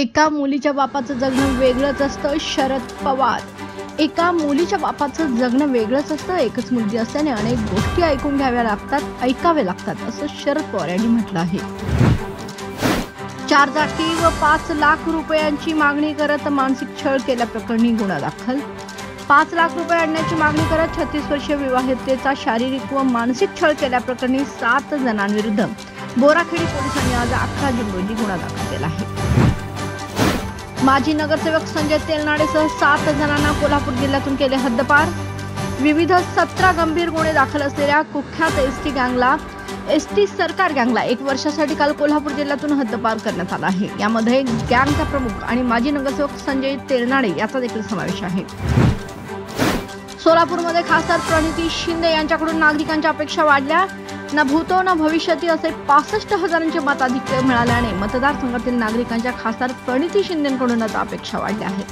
एका मुलीच्या बापाचं जगणं वेगळंच असतं. शरद पवार. एका मुलीच्या बापाचं जगणं वेगळंच असतं. एकच मुलगी असल्याने अनेक गोष्टी ऐकाव्या लागतात असं शरद पवार यांनी म्हटलं आहे. 4 जाती व 5 लाख रुपयांची मागणी करत मानसिक छळ केल्याप्रकरणी गुन्हा दाखल. 5 लाख रुपये आणण्याची मागणी करत 36 वर्षीय विवाहितेचा शारीरिक व मानसिक छळ केल्याप्रकरणी 7 जणांविरुद्ध बोराखेडी पोलिसांनी आज 11 जून रोजी गुन्हा दाखल केला आहे. माजी नगरसेवक संजय तेलनाडेसह 7 जणांना कोल्हापूर जिल्ह्यातून केले हद्दपार. विविध 17 गंभीर गुन्हे दाखल असलेल्या कुख्यात एसटी सरकार गँगला 1 वर्षासाठी काल कोल्हापूर जिल्ह्यातून हद्दपार करण्यात आला आहे. यामध्ये गँगचा प्रमुख आणि माजी नगरसेवक संजय तेलनाडे याचा देखील समावेश आहे. सोलापूरमध्ये खासदार प्रणिती शिंदे यांच्याकडून नागरिकांच्या अपेक्षा वाढल्या. न भूतो न भविष्यती असे 65,000 मताधिक्य मिळाल्याने मतदारसंघातील नागरिकांच्या खासदार प्रणिती शिंदेकडून आता अपेक्षा वाढल्या आहेत.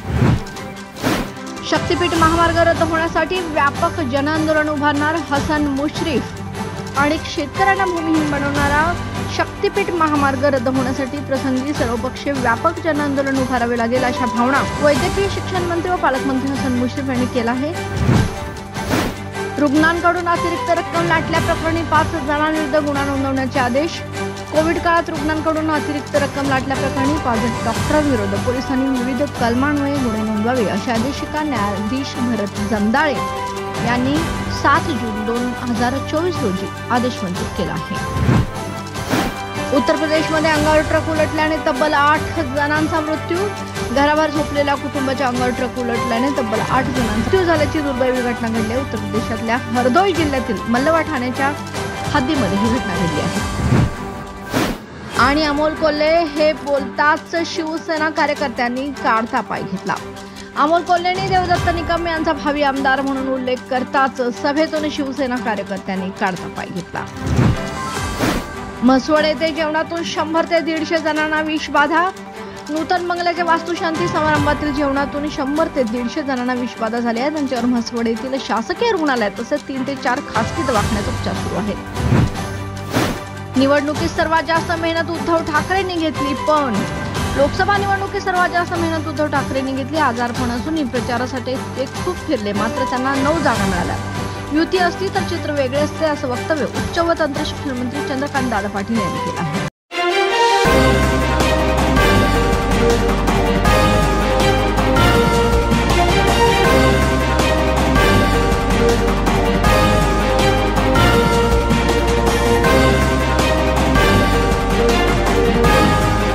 शक्तीपीठ महामार्ग रद्द होण्यासाठी व्यापक जनआंदोलन उभारणार हसन मुश्रीफ. आणि शेतकऱ्यांना भूमिहीन बनवणारा शक्तीपीठ महामार्ग रद्द होण्यासाठी प्रसंगी सर्वपक्षीय व्यापक जनआंदोलन उभारावे लागेल अशा भावना वैद्यकीय शिक्षण मंत्री व पालकमंत्री हसन मुश्रीफ यांनी केला आहे. रुग्णांकडून अतिरिक्त रक्कम लाटल्याप्रकरणी 5 जणांविरुद्ध गुन्हा नोंदवण्याचे आदेश. कोविड काळात रुग्णांकडून अतिरिक्त रक्कम लाटल्याप्रकरणी 5 डॉक्टरांविरुद्ध पोलिसांनी विविध कलमान्वये गुन्हे नोंदवावे अशा आदेशिका न्यायाधीश भरत जमदाळे यांनी 7 जून 2024 रोजी आदेश मंजूर केला आहे. उत्तर प्रदेशमध्ये अंगावर ट्रक उलटल्याने तब्बल 8 जणांचा मृत्यू. घराबाहेर झोपलेल्या कुटुंबाच्या अंगावर ट्रक उलटल्याने तब्बल 8 जणांचा मृत्यू झाल्याची दुर्दैवी घटना घडली. उत्तर प्रदेशातल्या हरदोई जिल्ह्यातील मल्लवा ठाण्याच्या हद्दीमध्ये ही घटना घडली आहे. आणि अमोल कोल्हे हे बोलताच शिवसेना कार्यकर्त्यांनी काढता पाय घेतला. अमोल कोल्हेंनी देवदत्त निकम यांचा भावी आमदार म्हणून उल्लेख करताच सभेतून शिवसेना कार्यकर्त्यांनी काढता पाय घेतला. म्हसवड येथे जेवणातून 100 ते 150 जणांना विषबाधा. नूतन बंगल्याच्या वास्तुशांती समारंभातील जेवणातून 100 ते 150 जणांना विषबाधा झाली आहे. त्यांच्यावर म्हसवड येथील शासकीय रुग्णालयात तसेच 3 ते 4 खासगी दवाखान्यात उपचार सुरू आहेत. निवडणुकीत सर्वात जास्त मेहनत उद्धव ठाकरेंनी घेतली. पण लोकसभा निवडणुकीत सर्वात जास्त मेहनत उद्धव ठाकरेंनी घेतली. आजारपण असून प्रचारासाठी ते खूप फिरले, मात्र त्यांना 9 जागा मिळाल्या. युती असती तर चित्र वेगळे असते असं वक्तव्य उच्च व तंत्र शिक्षण मंत्री चंद्रकांत दादा पाटील यांनी केलं आहे.